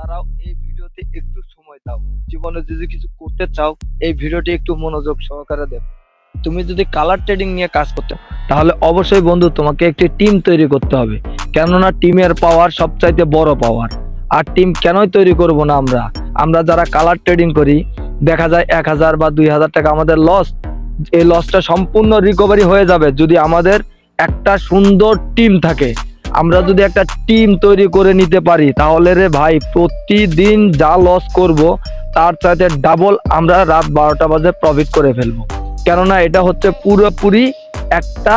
দাঁড়াও, এই ভিডিওতে একটু সময় দাও। জীবনে যদি কিছু করতে চাও, এই ভিডিওটি একটু মনোযোগ সহকারে দেখো। তুমি যদি কালার ট্রেডিং নিয়ে কাজ করতে চাও, তাহলে অবশ্যই বন্ধু তোমাকে একটি টিম তৈরি করতে হবে। কেননা টিমের পাওয়ার সবচাইতে বড় পাওয়ার। আর টিম কেনই তৈরি করব না আমরা যারা কালার ট্রেডিং করি, দেখা যায় 1000 বা 2000 টাকা আমাদের লস। এই লসটা সম্পূর্ণ রিকভারি হয়ে যাবে যদি আমাদের একটা সুন্দর টিম থাকে। আমরা যদি একটা টিম তৈরি করে নিতে পারি, তাহলে রে ভাই প্রতিদিন যা লস করব তার চাইতে ডাবল আমরা রাত 12টা বাজে প্রফিট করে ফেলবো। কেননা এটা হচ্ছে পুরোপুরি একটা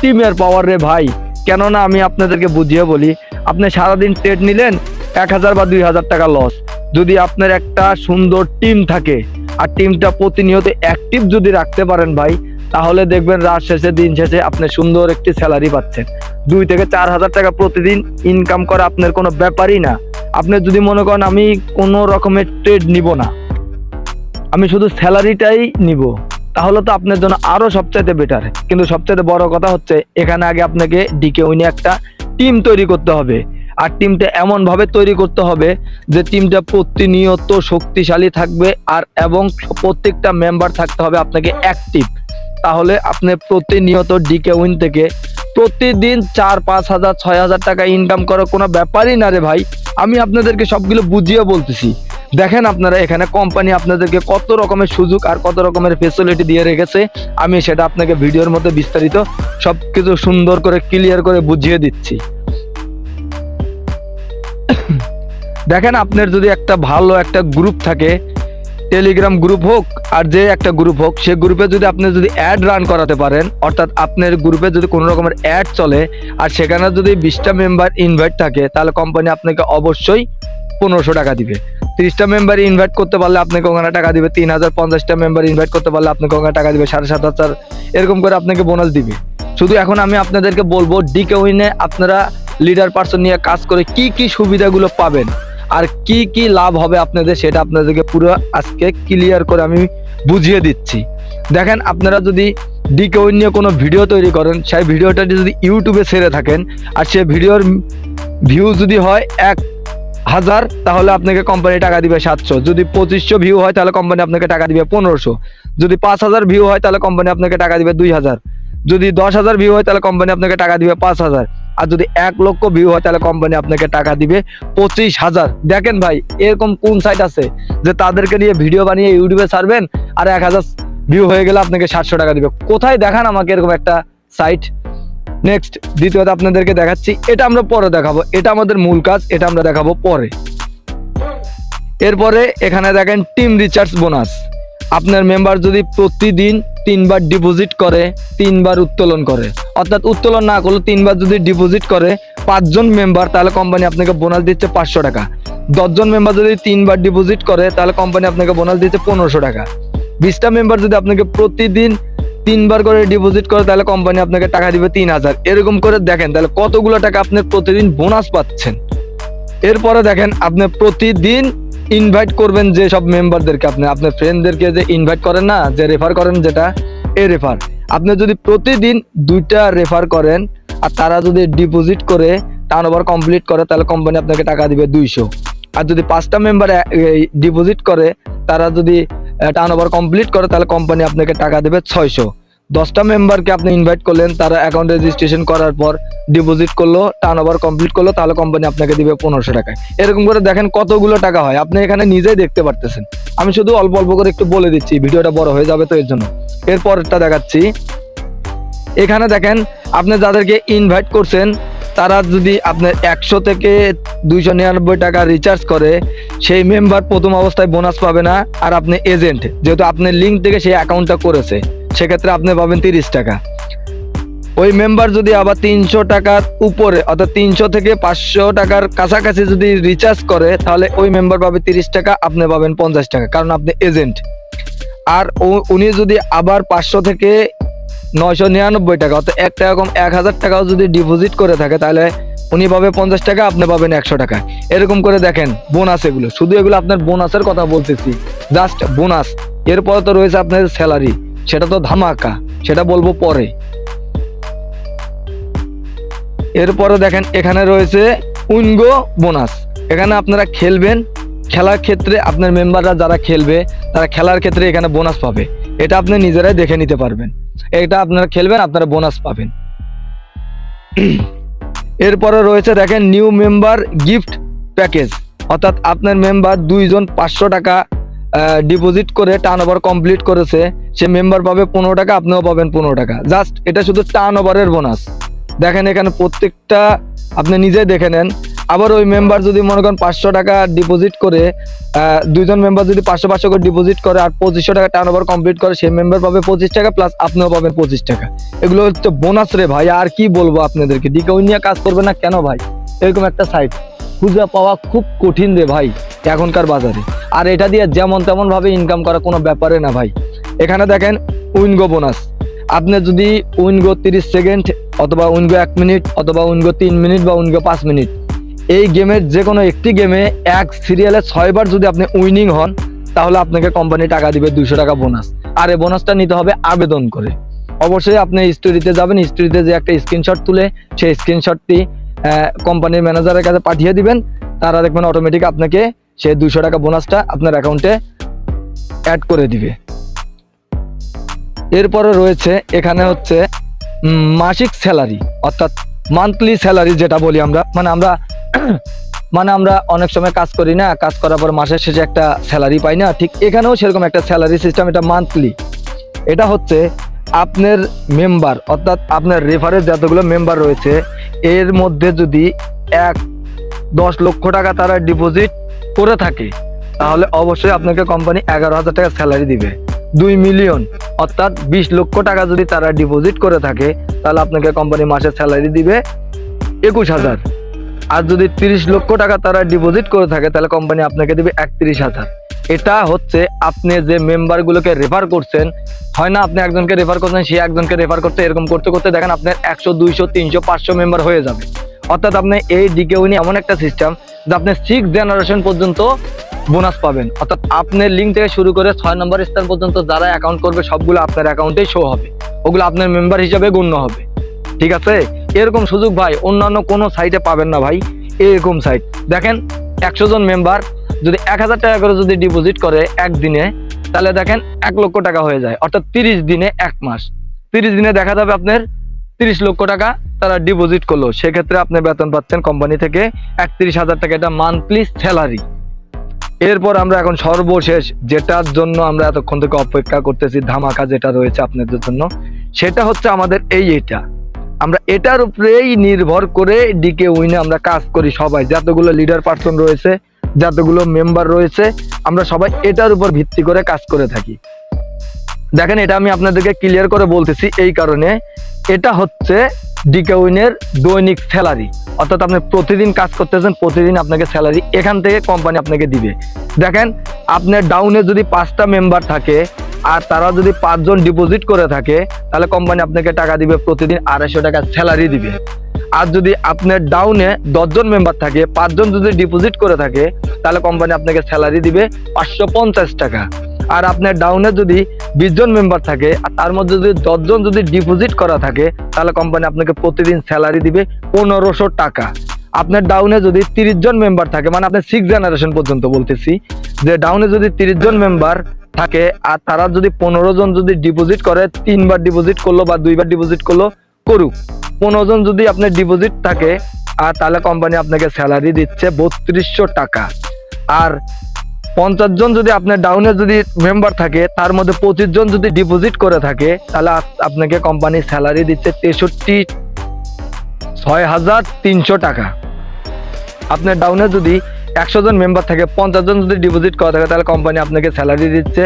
টিমের পাওয়ার রে ভাই। কেননা আমি আপনাদেরকে বুঝিয়ে বলি, আপনি সারাদিন ট্রেড নিলেন, 1000 বা 2000 টাকা লস। যদি আপনার একটা সুন্দর টিম থাকে আর টিমটা প্রতিনিয়ত অ্যাক্টিভ যদি রাখতে পারেন ভাই, তাহলে দেখবেন রাত শেষে দিন শেষে আপনি সুন্দর একটি স্যালারি পাচ্ছেন। 2 থেকে 4000 টাকা প্রতিদিন ইনকাম করা আপনার কোনো ব্যাপারই না। আপনি যদি মনে করেন আমি কোনো রকমের ট্রেড নিব না, আমি শুধু স্যালারিটাই নিব, তাহলে তো আপনার জন্য আরো সবচাইতে বেটার। কিন্তু সবচাইতে বড় কথা হচ্ছে, এখানে আগে আপনাকে ডিকে উইনে একটা টিম তৈরি করতে হবে। আর টিমটা এমন ভাবে তৈরি করতে হবে যে টিমটা প্রতিনিয়ত শক্তিশালী থাকবে, আর এবং প্রত্যেকটা মেম্বার থাকতে হবে আপনাকে অ্যাক্টিভ। তাহলে আপনি প্রতিনিয়ত ডিকে উইন থেকে প্রতিদিন 4-5 হাজার 6 হাজার টাকা ইনকাম করার কোনো ব্যাপারই না রে ভাই। আমি আপনাদেরকে সবগুলো বুঝিয়ে বলতেছি। দেখেন আপনারা এখানে কোম্পানি আপনাদেরকে কত রকমের সুযোগ আর কত রকমের ফেসিলিটি দিয়ে রেখেছে, আমি সেটা আপনাকে ভিডিওর মধ্যে বিস্তারিত সবকিছু সুন্দর করে ক্লিয়ার করে বুঝিয়ে দিচ্ছি। দেখেন, আপনার যদি একটা ভালো একটা গ্রুপ থাকে, টেলিগ্রাম গ্রুপ হোক আর যে একটা গ্রুপ হোক, সে গ্রুপে যদি আপনি যদি অ্যাড রান করাতে পারেন, অর্থাৎ আপনার গ্রুপে যদি কোনো রকমের অ্যাড চলে আর সেখানে যদি 20টা মেম্বার ইনভাইট থাকে, তাহলে কোম্পানি আপনাকে অবশ্যই 1500 টাকা দিবে। 30টা মেম্বার ইনভাইট করতে পারলে আপনাকে ওখানে টাকা দিবে 3000। 50টা মেম্বার ইনভাইট করতে পারলে আপনাকে ওখানে টাকা দিবে 7500। এরকম করে আপনাকে বোনাস দিবে। শুধু এখন আমি আপনাদেরকে বলবো, ডিকে উইনে আপনারা লিডার পার্সন নিয়ে কাজ করে কি কি সুবিধাগুলো পাবেন আর কি কি লাভ হবে আপনাদের, সেটা আপনাদেরকে পুরো আজকে ক্লিয়ার করে আমি বুঝিয়ে দিচ্ছি। দেখেন, আপনারা যদি ডিকে উইন নিয়ে কোনো ভিডিও তৈরি করেন, সেই ভিডিওটা যদি ইউটিউবে ছেড়ে থাকেন আর সেই ভিডিওর ভিউ যদি হয় 1000, তাহলে আপনাকে কোম্পানি টাকা দিবে 700। যদি 2500 ভিউ হয় তাহলে কোম্পানি আপনাকে টাকা দিবে 1500। যদি 5000 ভিউ হয় তাহলে কোম্পানি আপনাকে টাকা দিবে 2000। যদি 10,000 ভিউ হয় তাহলে কোম্পানি আপনাকে টাকা দিবে 5000। আর যদি 1 লক্ষ ভিউ হয় তাহলে কোম্পানি আপনাকে টাকা দিবে 25,000। দেখেন ভাই, এরকম কোন সাইট আছে যে তাদেরকে নিয়ে ভিডিও বানিয়ে ইউটিউবে ছাড়বেন আর 1000 ভিউ হয়ে গেলে আপনাকে 700 টাকা দিবে? কোথায় দেখান আমাকে এরকম একটা সাইট। নেক্সট, দ্বিতীয়ত আপনাদেরকে দেখাচ্ছি, এটা আমরা পরে দেখাবো, এটা আমাদের মূল কাজ, এটা আমরা দেখাবো পরে। এরপরে এখানে দেখেন টিম রিচার্জ বোনাস। আপনার মেম্বার যদি প্রতিদিন 3বার ডিপোজিট করে, 3বার উত্তোলন করে, অর্থাৎ উত্তোলন না করলে 3বার যদি ডিপোজিট করে 5 জন মেম্বার, তাহলে কোম্পানি আপনাকে বোনাস দিচ্ছে 500 টাকা। 10 জন মেম্বার যদি 3বার ডিপোজিট করে, তাহলে কোম্পানি আপনাকে বোনাস দিচ্ছে 1500 টাকা। 20টা মেম্বার যদি আপনাকে প্রতিদিন 3বার করে ডিপোজিট করে, তাহলে কোম্পানি আপনাকে টাকা দিবে 3000। এরকম করে দেখেন তাহলে কতগুলো টাকা আপনি প্রতিদিন বোনাস পাচ্ছেন। এরপরে দেখেন, আপনি প্রতিদিন ইনভাইট করবেন যে সব মেম্বারদেরকে, আপনি আপনার ফ্রেন্ডদেরকে যে ইনভাইট করেন না, যে রেফার করেন, যেটা রেফার, আপনি যদি প্রতিদিন 2টা রেফার করেন আর তারা যদি ডিপোজিট করে টার্নওভার কমপ্লিট করে, তাহলে কোম্পানি আপনাকে টাকা দিবে 200। আর যদি 5টা মেম্বার ডিপোজিট করে, তারা যদি টার্নওভার কমপ্লিট করে, তাহলে কোম্পানি আপনাকে টাকা দেবে 600। 10টা মেম্বারকে আপনি ইনভাইট করলেন, তারা অ্যাকাউন্ট রেজিস্ট্রেশন করার পর ডিপোজিট করলো, টার্নওভার কমপ্লিট করলো, তাহলে কোম্পানি আপনাকে দিবে 1500 টাকায়। এরকম করে দেখেন কতগুলো টাকা হয়, আপনি এখানে নিজেই দেখতে পারতেছেন। আমি শুধু অল্প অল্প করে একটু বলে দিচ্ছি, ভিডিওটা বড় হয়ে যাবে তো এর জন্য। এরপরটা দেখাচ্ছি, এখানে দেখেন আপনি যাদেরকে ইনভাইট করছেন, তারা যদি আপনার 100 থেকে 299 টাকা রিচার্জ করে, সেই মেম্বার প্রথম অবস্থায় বোনাস পাবে না। আর আপনি এজেন্ট, যেহেতু আপনার লিঙ্ক থেকে সেই অ্যাকাউন্টটা করেছে, সেক্ষেত্রে আপনি পাবেন 30 টাকা। ওই মেম্বার যদি আবার 300 টাকার উপরে, অর্থাৎ 300 থেকে 500 টাকার কাছাকাছি যদি রিচার্জ করে, তাহলে ওই মেম্বার পাবে 30 টাকা, আপনি পাবেন 50 টাকা, কারণ আপনি এজেন্ট। আর উনি যদি আবার 500 থেকে 999 টাকা, অর্থাৎ 1 টাকা কম 1000 টাকাও যদি ডিপোজিট করে থাকে, তাহলে উনি পাবে 50 টাকা, আপনি পাবেন 100 টাকা। এরকম করে দেখেন বোনাস, এগুলো শুধু এগুলো আপনার বোনাসের কথা বলতেছি, জাস্ট বোনাস। এরপরে তো রয়েছে আপনার স্যালারি, সেটা তো ধামাকা, সেটা বলবো পরে। এরপরে দেখেন এখানে রয়েছে উইনগো বোনাস। এখানে আপনারা খেলবেন, খেলার ক্ষেত্রে আপনার মেম্বাররা যারা খেলবে তারা খেলার ক্ষেত্রে এখানে বোনাস পাবে। এটা আপনি নিজেরাই দেখে নিতে পারবেন। এটা আপনারা খেলবেন, আপনারা বোনাস পাবেন। এরপরে রয়েছে দেখেন নিউ মেম্বার গিফট প্যাকেজ, অর্থাৎ আপনার মেম্বার 2 জন 500 টাকা ডিপোজিট করে টার্ন ওভার কমপ্লিট করেছে, সে মেম্বার পাবে 15 টাকা, আপনিও পাবেন 15 টাকা। জাস্ট এটা শুধু টার্ন ওভারের বোনাস। দেখেন এখানে প্রত্যেকটা আপনি নিজেই দেখে নেন। আবার ওই মেম্বার যদি মনে করেন 500 টাকা ডিপোজিট করে, 2 জন মেম্বার যদি 500 করে ডিপোজিট করে আর 2500 টাকা টার্ন ওভার কমপ্লিট করে, সেই মেম্বার পাবে 25 টাকা প্লাস আপনিও পাবেন 25 টাকা। এগুলো হচ্ছে বোনাস রে ভাই, আর কি বলবো আপনাদেরকে। ডিকোইন নিয়ে কাজ করবে না কেন ভাই? এরকম একটা সাইট খুঁজে পাওয়া খুব কঠিন রে ভাই এখনকার বাজারে। আর এটা দিয়ে যেমন তেমন ভাবে ইনকাম করা কোনো ব্যাপারে না ভাই। এখানে দেখেন উইনগো বোনাস, আপনি যদি উইনগো 30 সেকেন্ড অথবা উইনগো 1 মিনিট অথবা উইনগো 3 মিনিট বা উইনগো 5 মিনিট, এই গেমের যে কোনো একটি গেমে এক সিরিয়ালে 6 বার যদি আপনি উইনিং হন, তাহলে আপনাকে কোম্পানি টাকা দিবে 200 টাকা বোনাস। আর এই বোনাসটা নিতে হবে আবেদন করে। অবশ্যই আপনি স্টোরিতে যাবেন, স্টোরিতে যে একটা স্ক্রিনশট তুলে সেই স্ক্রিনশটটি কোম্পানির ম্যানেজারের কাছে পাঠিয়ে দিবেন। তারা দেখবেন অটোমেটিক আপনাকে সেই 200 টাকা বোনাসটা আপনার অ্যাকাউন্টে অ্যাড করে দিবে। এরপরে রয়েছে এখানে হচ্ছে মাসিক স্যালারি, অর্থাৎ মান্থলি স্যালারি যেটা বলি আমরা, মানে আমরা অনেক সময় কাজ করি না, কাজ করার পর মাসের শেষে একটা স্যালারি পাই না, ঠিক এখানেও সেরকম একটা স্যালারি সিস্টেম। এটা মান্থলি। এটা হচ্ছে আপনার মেম্বার, অর্থাৎ আপনার রেফারের যতগুলো মেম্বার রয়েছে এর মধ্যে যদি 10 লক্ষ টাকা তারা ডিপোজিট করে থাকে, তাহলে অবশ্যই আপনাকে কোম্পানি 11,000 টাকা স্যালারি দিবে। 2 মিলিয়ন অর্থাৎ 20 লক্ষ টাকা যদি তারা ডিপোজিট করে থাকে, তাহলে আপনাকে কোম্পানি মাসে স্যালারি দিবে 21,000। আর যদি 30 লক্ষ টাকা তারা ডিপোজিট করে থাকে, তাহলে কোম্পানি আপনাকে দিবে 31,000। এটা হচ্ছে আপনি যে মেম্বারগুলোকে রেফার করছেন, হয় না আপনি একজনকে রেফার করছেন, সে একজনকে রেফার করতে, এরকম করতে করতে দেখেন আপনার 100, 200, 300, 500 মেম্বার হয়ে যাবে। অর্থাৎ আপনি এই ডিকেউইনি এমন একটা সিস্টেম যে আপনি 6 জেনারেশন পর্যন্ত বোনাস পাবেন। অর্থাৎ আপনার লিঙ্ক থেকে শুরু করে 6 নম্বর স্থান পর্যন্ত যারা অ্যাকাউন্ট করবে সবগুলো আপনার অ্যাকাউন্টেই শো হবে, ওগুলো আপনার মেম্বার হিসেবে গণ্য হবে। ঠিক আছে? এরকম সুযোগ ভাই অন্যান্য কোনো সাইটে পাবেন না ভাই। এরকম সাইট দেখেন 100 জন মেম্বার যদি 1000 টাকা করে যদি ডিপোজিট করে একদিনে, তাহলে দেখেন 1 লক্ষ টাকা হয়ে যায়। অর্থাৎ 30 দিনে 1 মাস, 30 দিনে দেখা যাবে আপনার 30 লক্ষ টাকা তারা ডিপোজিট করলো। সেক্ষেত্রে আপনি বেতন পাচ্ছেন কোম্পানি থেকে 31,000 টাকা, এটা মান্থলি স্যালারি। এরপর আমরা এখন সর্বশেষ যেটার জন্য আমরা এতক্ষণ থেকে অপেক্ষা করতেছি, ধামাকা যেটা রয়েছে আপনাদের জন্য, সেটা হচ্ছে আমাদের এটা আমরা এটার উপরেই নির্ভর করে ডিকেউইনে আমরা কাজ করি। সবাই যতগুলো লিডার পার্সন রয়েছে, যতগুলো মেম্বার রয়েছে, আমরা সবাই এটার উপর ভিত্তি করে কাজ করে থাকি। দেখেন এটা আমি আপনাদেরকে ক্লিয়ার করে বলতেছি এই কারণে, এটা হচ্ছে ডিকেউইনের দৈনিক স্যালারি। অর্থাৎ আপনি প্রতিদিন কাজ করতেছেন, প্রতিদিন আপনাকে স্যালারি এখান থেকে কোম্পানি আপনাকে দিবে। দেখেন আপনার ডাউনে যদি 5টা মেম্বার থাকে আর তারা যদি 5 জন ডিপোজিট করে থাকে, তাহলে কোম্পানি আপনাকে টাকা দিবে প্রতিদিন 250 টাকা স্যালারি দিবে। আর যদি আপনার ডাউনে 10 জন মেম্বার থাকে, 5 জন যদি ডিপোজিট করে থাকে, তাহলে কোম্পানি আপনাকে স্যালারি দিবে 550 টাকা। আর আপনার ডাউনে যদি 20 জন মেম্বার থাকে আর তার মধ্যে যদি 10 জন যদি ডিপোজিট করা থাকে, তাহলে কোম্পানি আপনাকে প্রতিদিন স্যালারি দিবে 1500 টাকা। আপনার ডাউনে যদি 30 জন মেম্বার থাকে, মানে আপনার 6 জেনারেশন পর্যন্ত বলতেছি, যে ডাউনে যদি 30 জন মেম্বার থাকে আর তারা যদি 15 জন যদি ডিপোজিট করে, 3 বার ডিপোজিট করলো বা 2 বার ডিপোজিট করলো, করুক, 15 জন যদি আপনার ডিপোজিট থাকে, আর তাহলে কোম্পানি আপনাকে স্যালারি দিচ্ছে 3200 টাকা। আর 50 জন যদি আপনার ডাউনে যদি মেম্বার থাকে, তার মধ্যে 25 জন যদি ডিপোজিট করে থাকে, তাহলে আপনাকে কোম্পানি স্যালারি দিচ্ছে 63,300 টাকা। আপনার ডাউনে যদি 100 জন মেম্বার থাকে, 50 জন যদি ডিপোজিট করা থাকে, তাহলে কোম্পানি আপনাকে স্যালারি দিচ্ছে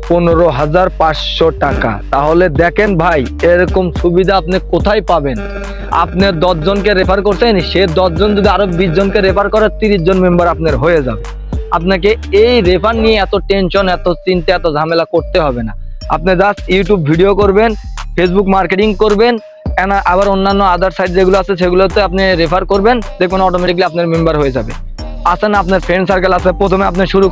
15,500 টাকা। তাহলে দেখেন ভাই এরকম সুবিধা আপনি কোথায় পাবেন? আপনি 10 জনকে রেফার করছেন, সে 10 জন যদি আরো 20 জনকে রেফার করে, 30 জন মেম্বার আপনার হয়ে যাবে। আপনাকে এই রেফার নিয়ে এত টেনশন, এত চিন্তা, এত ঝামেলা করতে হবে না। আপনি জাস্ট ইউটিউব ভিডিও করবেন, ফেসবুক মার্কেটিং করবেন, আবার অন্যান্য আদার সাইট যেগুলো আছে সেগুলোতে আপনি রেফার করবেন, দেখবেন অটোমেটিকলি আপনার মেম্বার হয়ে যাবে। আসেন আপনার ফ্রেন্ড সার্কেল আছে, প্রথমে আপনি শুরু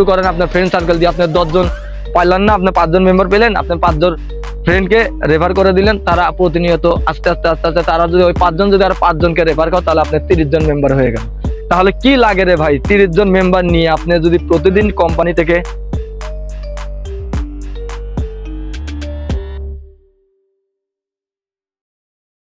করেন আপনার ফ্রেন্ড সার্কেল দিয়ে। আপনার 10 জন পাইলেন না, আপনি 5 জন মেম্বার পেলেন, আপনি ফ্রেন্ডকে রেফার করে দিলেন, তারা প্রতিনিয়ত আস্তে আস্তে আস্তে আস্তে তারা যদি ওই 5 জন যদি আরো 5 জনকে রেফার করে, তাহলে আপনার 30 জন মেম্বার হয়ে গেল। তাহলে কি লাগে রে ভাই, 30 জন মেম্বার নিয়ে আপনি যদি প্রতিদিন কোম্পানি থেকে